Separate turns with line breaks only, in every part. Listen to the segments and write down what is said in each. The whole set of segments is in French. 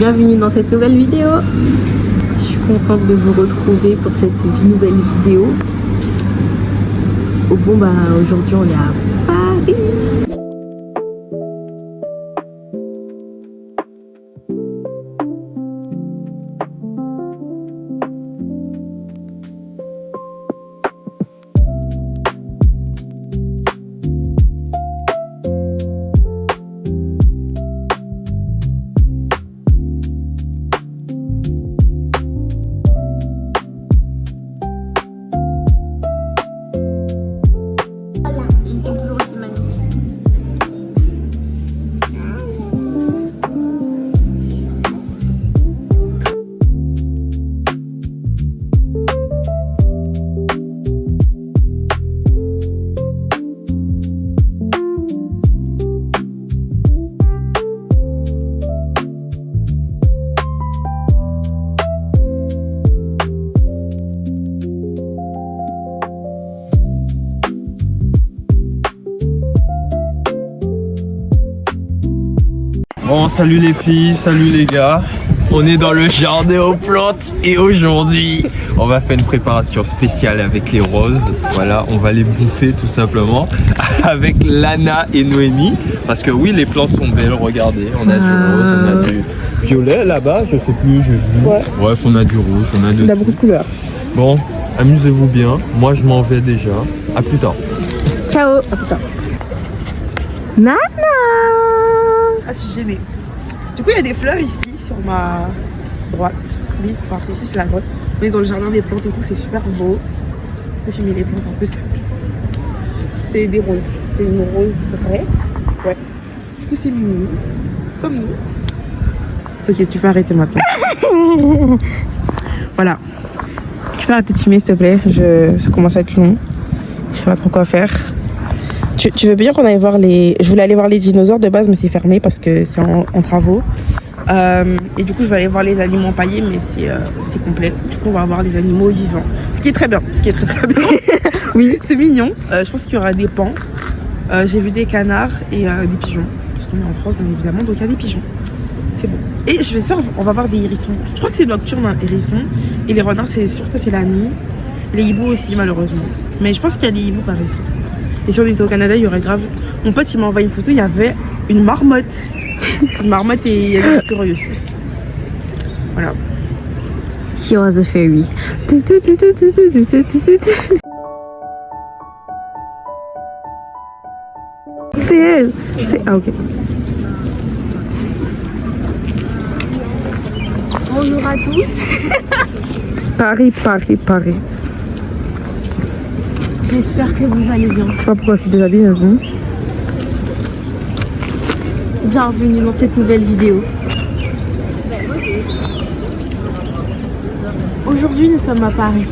Bienvenue dans cette nouvelle vidéo. Je suis contente de vous retrouver pour cette nouvelle vidéo. Bon bah aujourd'hui on est à Paris.
Bon, salut les filles, salut les gars. On est dans le jardin aux plantes et aujourd'hui, on va faire une préparation spéciale avec les roses. Voilà, on va les bouffer tout simplement avec Lana et Noémie. Parce que oui, les plantes sont belles, regardez. On a du rose, on a du violet là-bas, je sais plus, j'ai vu. Ouais. Bref, on a du rouge, on a de
tout. Beaucoup de couleurs.
Bon, amusez-vous bien. Moi, je m'en vais déjà. À plus tard.
Ciao.
À plus tard.
Nana.
Ah, je suis gênée. Du coup, il y a des fleurs ici sur ma droite. Oui, par ici, c'est la droite. On est dans le jardin des plantes et tout, c'est super beau. Je peux filmer les plantes un peu. C'est des roses. C'est une rose vraie. Ouais. Du coup, c'est mimi. Comme nous. Ok, tu peux arrêter maintenant. Voilà. Tu peux arrêter de filmer, s'il te plaît. Ça commence à être long. Je sais pas trop quoi faire. Tu veux bien qu'on aille voir les... Je voulais aller voir les dinosaures de base, mais c'est fermé parce que c'est en travaux. Et du coup, je vais aller voir les animaux empaillés, mais c'est complet. Du coup, on va voir les animaux vivants. Ce qui est très bien. Ce qui est très très bien. Oui. C'est mignon. Je pense qu'il y aura des paons. J'ai vu des canards et des pigeons. Parce qu'on est en France, bien évidemment, donc il y a des pigeons. C'est bon. Et je vais faire, on va voir des hérissons. Je crois que c'est nocturne, un hérisson. Et les renards, c'est sûr que c'est la nuit. Les hiboux aussi, malheureusement. Mais je pense qu'il y a des hiboux par ici. Et si on était au Canada, il y aurait grave... Mon pote, il m'a envoyé une photo, il y avait une marmotte. Une marmotte et il y avait des écureuils aussi. Voilà.
She was a fairy.
C'est elle. Ah, ok.
Bonjour à tous.
Paris.
J'espère que vous allez bien.
Je sais pas pourquoi c'est déjà bien.
Bienvenue dans cette nouvelle vidéo. Aujourd'hui, nous sommes à Paris.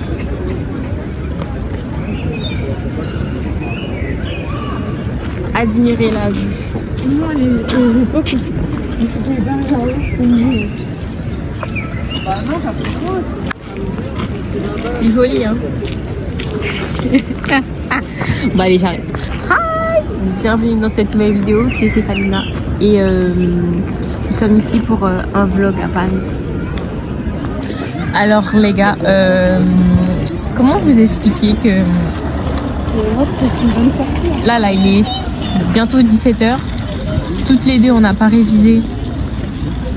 Admirez la vue. C'est joli, hein. Bon allez, j'arrête. Hi. Bienvenue dans cette nouvelle vidéo, c'est Stéphanie et nous sommes ici pour un vlog à Paris. Alors les gars, comment vous expliquer que là il est bientôt 17h. Toutes les deux on n'a pas révisé.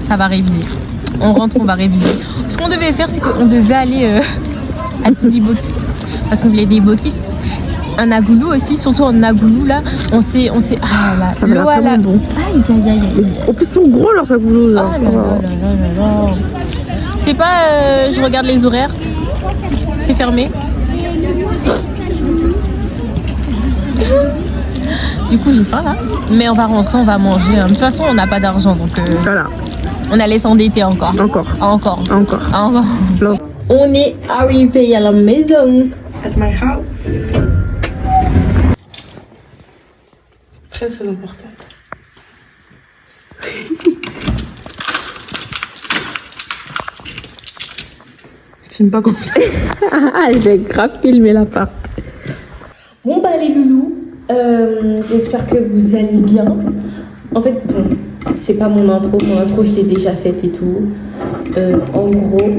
Ça va réviser. On rentre, on va réviser. Ce qu'on devait faire, c'est qu'on devait aller à Tidi Bokit. Parce qu'on voulait des bokits. Un agoulou aussi, surtout en agoulou là, on s'est ah là, l'eau à la...
Bon.
Aïe.
En plus ils sont gros leurs agoulous là.
Oh là. C'est pas, je regarde les horaires, c'est fermé. Du coup j'ai faim là, mais on va rentrer, on va manger. De toute façon on n'a pas d'argent donc
voilà.
On allait s'endetter encore. Encore. On est arrivé à la maison.
At my house. Très très important. Je filme pas confiance.
Je vais grave filmer l'appart. Bon bah les loulous, j'espère que vous allez bien. En fait, bon, c'est pas mon intro je l'ai déjà faite et tout. En gros,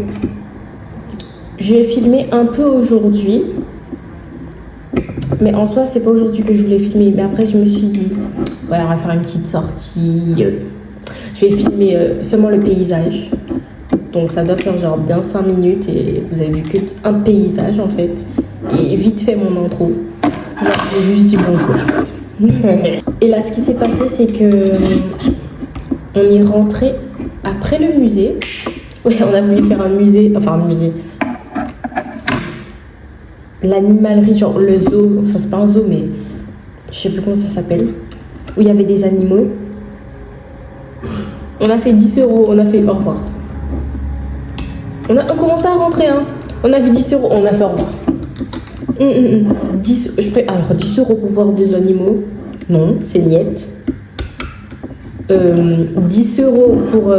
je vais filmer un peu aujourd'hui. Mais en soi, c'est pas aujourd'hui que je voulais filmer. Mais après, je me suis dit, ouais, on va faire une petite sortie. Je vais filmer seulement le paysage. Donc ça doit faire genre bien 5 minutes. Et vous avez vu qu'un paysage en fait. Et vite fait mon intro. Genre, j'ai juste dit bonjour en fait. Et là, ce qui s'est passé, c'est que on est rentré après le musée. Ouais, on a voulu faire un musée. Enfin, un musée. L'animalerie, genre le zoo, enfin c'est pas un zoo mais je sais plus comment ça s'appelle, où il y avait des animaux. On a fait 10 €, on a fait au revoir. On commençait à rentrer, hein. On a vu 10 €, on a fait au revoir. 10, alors 10 € pour voir des animaux, non, c'est niette. 10 € pour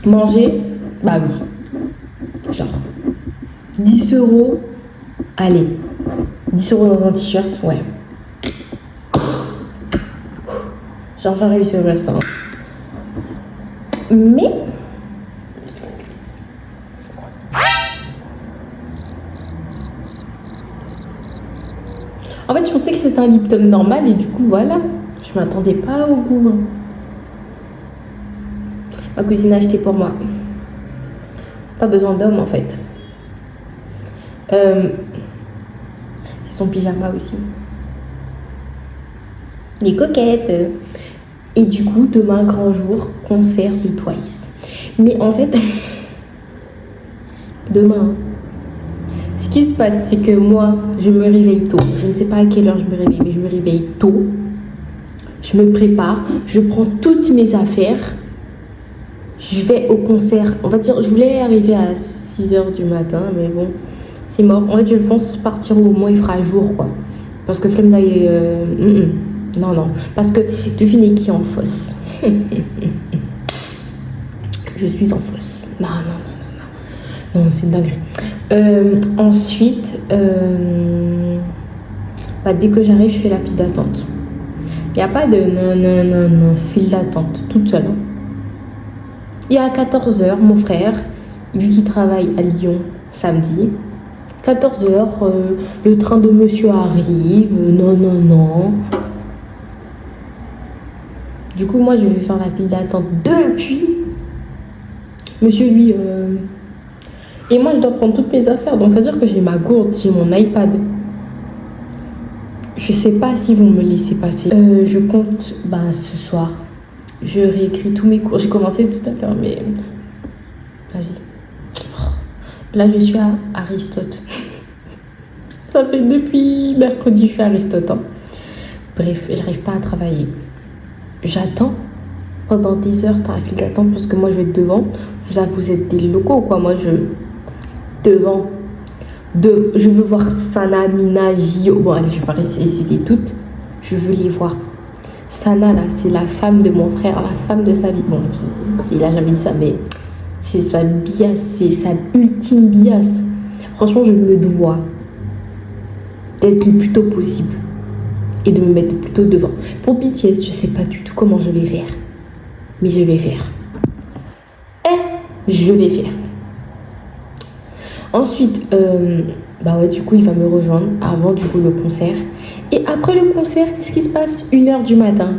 manger, bah oui. Genre 10 €. Allez, 10 € dans un t-shirt, ouais. J'ai enfin réussi à ouvrir ça. Mais... en fait, je pensais que c'était un Lipton normal et du coup, voilà. Je m'attendais pas au goût. Ma cousine a acheté pour moi. Pas besoin d'homme, en fait. C'est son pyjama aussi. Les coquettes. Et du coup, demain, grand jour, concert de Twice. Mais en fait, demain, ce qui se passe, c'est que moi, je me réveille tôt. Je ne sais pas à quelle heure je me réveille, mais je me réveille tôt. Je me prépare, je prends toutes mes affaires. Je vais au concert. On va dire, je voulais arriver à 6 h du matin, mais bon, c'est mort. En fait, je pense partir au moins il fera jour, quoi. Parce que flemme d'aller... Non. Parce que devinez qui est en fosse. Je suis en fosse. Non, c'est une dinguerie. Ensuite, dès que j'arrive, je fais la file d'attente. Il n'y a pas de non, file d'attente, toute seule. Il y a 14 h, mon frère, vu qu'il travaille à Lyon samedi, 14 h, le train de monsieur arrive, non. Du coup, moi, je vais faire la file d'attente depuis. Monsieur, lui... Et moi, je dois prendre toutes mes affaires. Donc, ça veut dire que j'ai ma gourde, j'ai mon iPad. Je sais pas si vous me laissez passer. Je compte, ce soir, je réécris tous mes cours. J'ai commencé tout à l'heure, mais... Vas-y. Là, je suis à Aristote. Ça fait depuis mercredi, je suis à Aristote. Hein. Bref, j'arrive pas à travailler. J'attends pendant des heures dans la file d'attente parce que moi, je vais être devant. Vous êtes des locaux, quoi. Moi, devant. Je veux voir Sana, Mina, Gio. Bon, allez, je vais pas citer toutes. Je veux les voir. Sana, là, c'est la femme de mon frère, la femme de sa vie. Bon, il a jamais dit ça, mais c'est sa biasse, c'est sa ultime biasse. Franchement, je me dois d'être le plus tôt possible et de me mettre plutôt devant. Pour BTS, je sais pas du tout comment je vais faire. Mais je vais faire. Je vais faire. Ensuite, du coup, il va me rejoindre avant du coup le concert. Et après le concert, qu'est-ce qui se passe? 1 h du matin.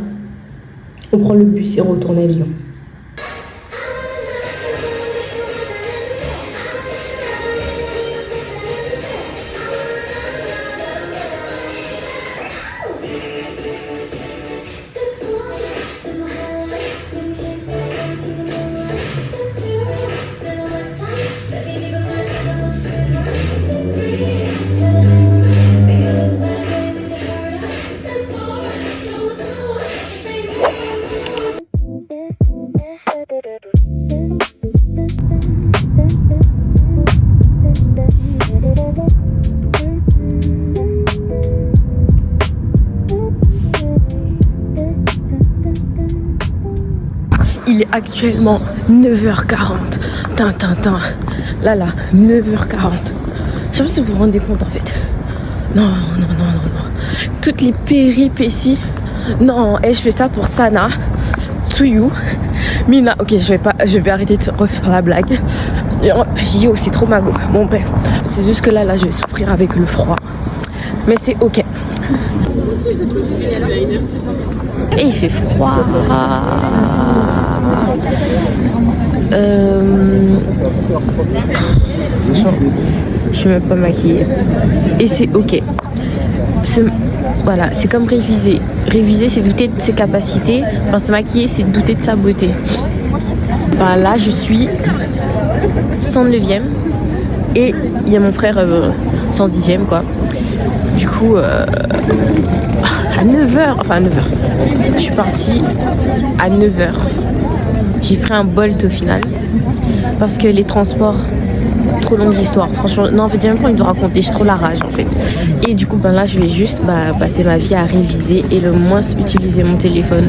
On prend le bus et on retourne à Lyon. Il est actuellement 9h40. Là, 9h40. Je sais pas si vous vous rendez compte en fait. Non. Toutes les péripéties. Non, je fais ça pour Sana.
to you. Mina, ok, je vais arrêter de refaire la blague. J'ai dit, oh, c'est trop mago. Bon, bref, c'est juste que là, je vais souffrir avec le froid. Mais c'est ok. Et il fait froid. Je suis même pas maquillée. Et c'est ok. Voilà, c'est comme réviser. Réviser, c'est douter de ses capacités. Enfin, se maquiller, c'est douter de sa beauté. Ben là, je suis 109e. Et il y a mon frère 110e, quoi. Du coup, à 9h, enfin à 9h, je suis partie à 9h. J'ai pris un Bolt au final. Parce que les transports, trop longue histoire. Franchement, non, en fait, j'ai même pas envie de raconter. J'ai trop la rage, en fait. Et du coup, ben là, je vais juste passer ma vie à réviser et le moins utiliser mon téléphone.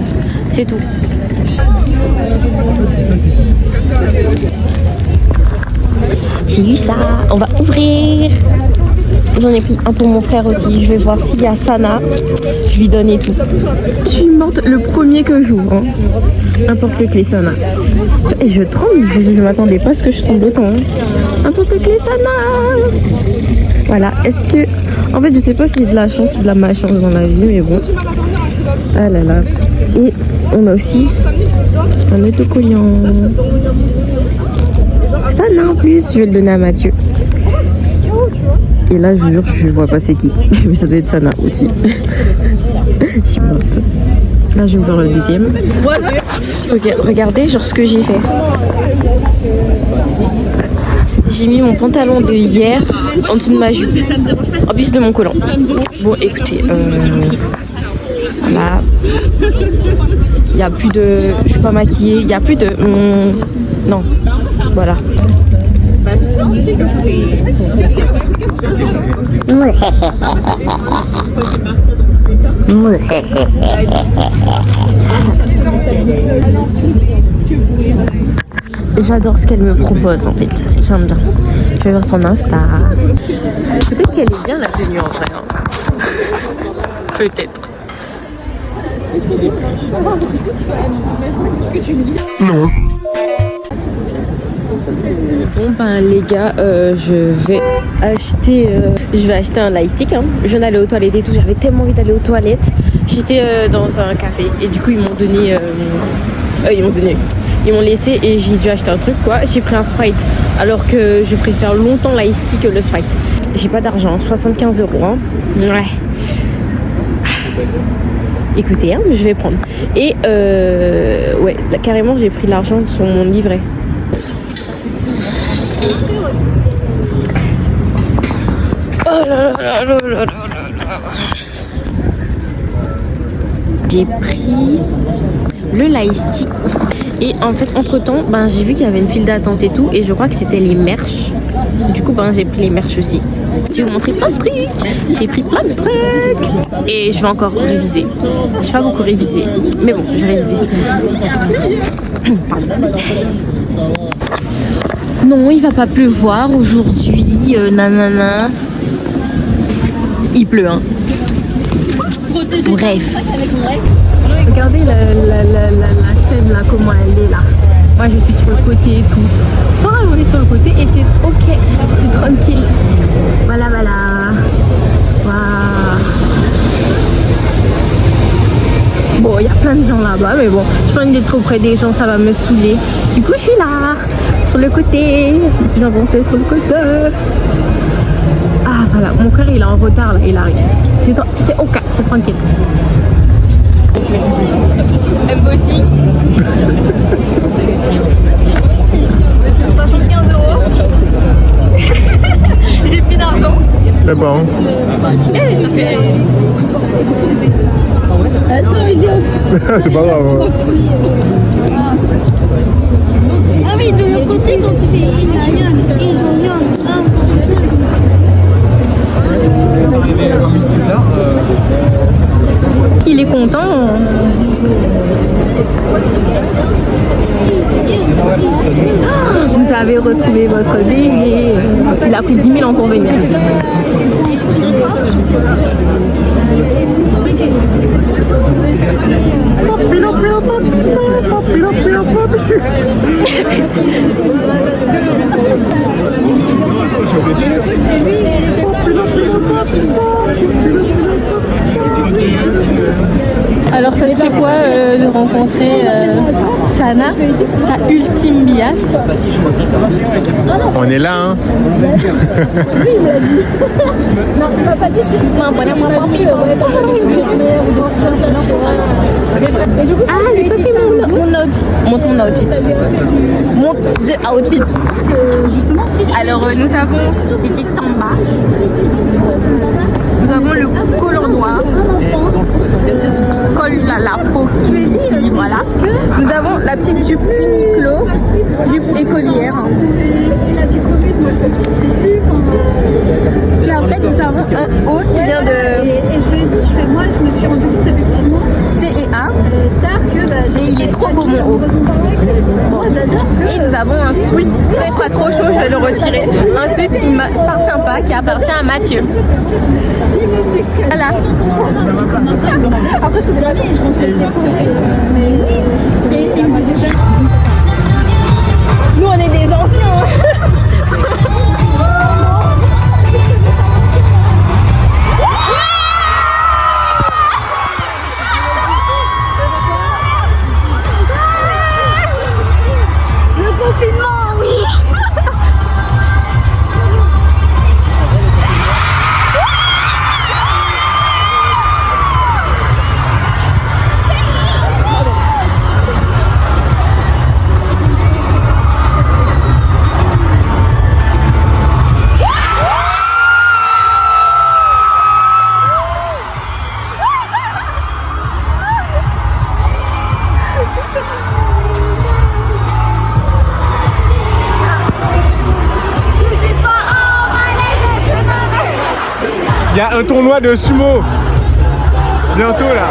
C'est tout. J'ai eu ça. On va ouvrir. J'en ai pris un pour mon frère aussi. Je vais voir s'il y a Sana. Je lui donne et tout. Je suis morte le premier que j'ouvre. Hein. Un porte-clés Sana. Et je tremble. Je m'attendais pas à ce que je tremble autant. Hein. Un porte-clés Sana. Voilà. Est-ce que... En fait, je sais pas s'il y a de la chance ou de la malchance dans la vie, mais bon. Ah là là. Et on a aussi un autocollant. Sana en plus. Je vais le donner à Mathieu. Et là, je jure, je vois pas c'est qui. Mais ça doit être Sana aussi. Je suis morte. Là, je vais ouvrir le deuxième. Ok, regardez, genre ce que j'ai fait. J'ai mis mon pantalon de hier en dessous de ma jupe. En plus de mon collant. Bon, écoutez, voilà. Il n'y a plus de... Je suis pas maquillée. Il n'y a plus de... Non. Voilà. J'adore ce qu'elle me propose en fait. J'aime bien. Je vais voir son Insta. Peut-être qu'elle est bien la tenue en vrai. Hein. Peut-être. Non. Bon ben les gars, je vais acheter un lightstick. Hein. Je viens d'aller aux toilettes et tout. J'avais tellement envie d'aller aux toilettes. J'étais dans un café et du coup ils m'ont donné, ils m'ont laissé et j'ai dû acheter un truc quoi. J'ai pris un Sprite alors que je préfère longtemps l'ice-tea que le Sprite. J'ai pas d'argent, 75 €. Hein. Ouais. Écoutez, hein, je vais prendre. Et ouais, là, carrément j'ai pris l'argent sur mon livret. Oh là là là là là là. J'ai pris le lightstick et en fait entre temps ben, j'ai vu qu'il y avait une file d'attente et tout et je crois que c'était les merch. Du coup ben, j'ai pris les merch aussi. Je vais vous montrer plein de trucs. J'ai pris plein de trucs et je vais encore réviser. J'ai pas beaucoup révisé mais bon je vais réviser. Pardon. Non, il va pas pleuvoir aujourd'hui, nanana. Il pleut, hein. Bref. Regardez la scène là, comment elle est là. Moi je suis sur le côté et tout. C'est pas grave, on est sur le côté et c'est ok, c'est tranquille. Voilà, voilà. Waouh. Bon, il y a plein de gens là-bas, mais bon, je pense d'être trop près des gens, ça va me saouler. Du coup, je suis là, sur le côté, le plus avancé sur le côté. Ah, voilà, mon frère, il est en retard, là, il arrive. C'est ok, c'est tranquille. Embossing. 75 €. J'ai plus d'argent.
C'est bon.
Eh, ça fait... Attends, il est...
C'est pas grave.
Ah oui, de l'autre côté, quand tu fais italien, ils ont mis un.
Il est content. Vous avez retrouvé votre DG. Il a pris 10 000 ans pour venir. Alors ça te fait quoi de rencontrer Sana, ta ultime bias?
On est là, hein.
Non, il m'a pas dit
Ah, j'ai pas fait mon outfit. Monte the outfit.
justement, si
Alors nous avons les petites samba. Nous avons le col en noir. Col la peau qui voilà. Nous avons la petite jupe Uniqlo, jupe écolière. Puis après nous avons un haut qui vient de
et je lui ai dit, moi je me suis rendu compte effectivement
C et A.
tard que
Et il est trop beau mon haut.
moi j'adore
Et nous avons un sweat, quand il fera trop chaud je vais le retirer. Un sweat qui ne m'appartient pas, qui appartient à Mathieu. Voilà.
après je sais jamais je rentrais dire que c'était mais et il me disait jamais
Nous on est des anciens.
Il y a un tournoi de sumo. Bientôt là.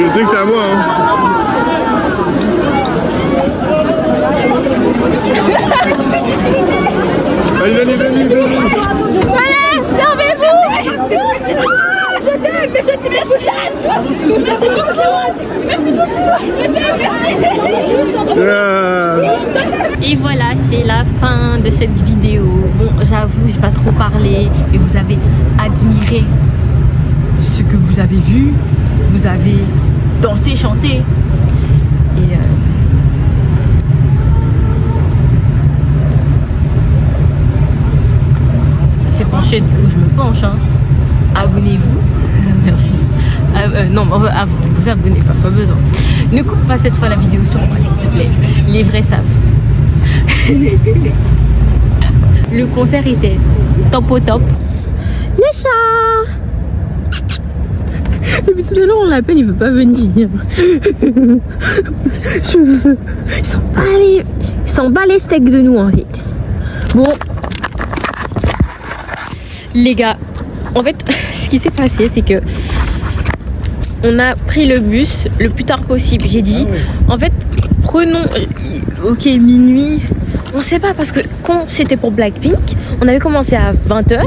Je sais que c'est à moi. Allez.
Allez, servez-vous.
Je t'aime, mais je t'aime, je vous aime. Merci beaucoup. Merci beaucoup. Je t'aime, merci.
Et voilà, c'est la fin de cette vidéo. Bon, j'avoue, j'ai pas trop parlé, mais vous avez admiré ce que vous avez vu. Vous avez dansé, chanté. Et c'est penché, du coup je me penche. Hein. Abonnez-vous. Merci. Non, vous abonnez pas besoin. Ne coupe pas cette fois la vidéo sur moi, s'il te plaît. Les vrais savent. Le concert était top au top. Le chat! Depuis tout à l'heure on l'appelle, il veut pas venir. Ils sont pas les steaks de nous en fait. Bon. Les gars, en fait, ce qui s'est passé, c'est que on a pris le bus le plus tard possible. J'ai dit, en fait, prenons, ok, minuit. On sait pas, parce que quand c'était pour Blackpink, on avait commencé à 20h.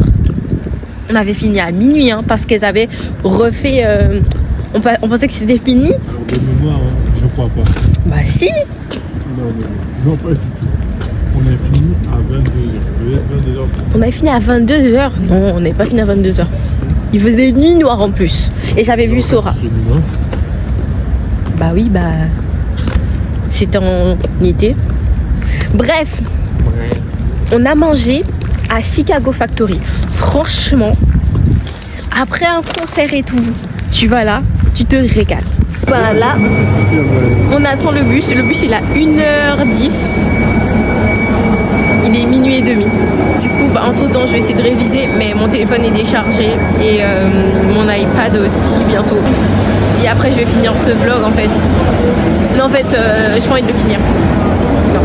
On avait fini à minuit, hein, parce qu'elles avaient refait. On pensait que c'était fini.
De mémoire, je crois pas.
Bah si.
Non, pas du tout. On a fini à 22h.
On avait fini à 22h. Non, on n'avait pas fini à 22h. Il faisait nuit noire en plus. Et j'avais vu Sora. Bah oui, bah. C'était en été. Bref. On a mangé à Chicago Factory. Franchement, après un concert et tout, tu vas là, tu te régales. Bah là, on attend le bus. Le bus il a 1h10. Il est minuit et demi. Du coup, bah, entre temps, je vais essayer de réviser, mais mon téléphone est déchargé et mon iPad aussi bientôt. Et après, je vais finir ce vlog en fait. Non, en fait, j'ai pas envie de le finir. Non.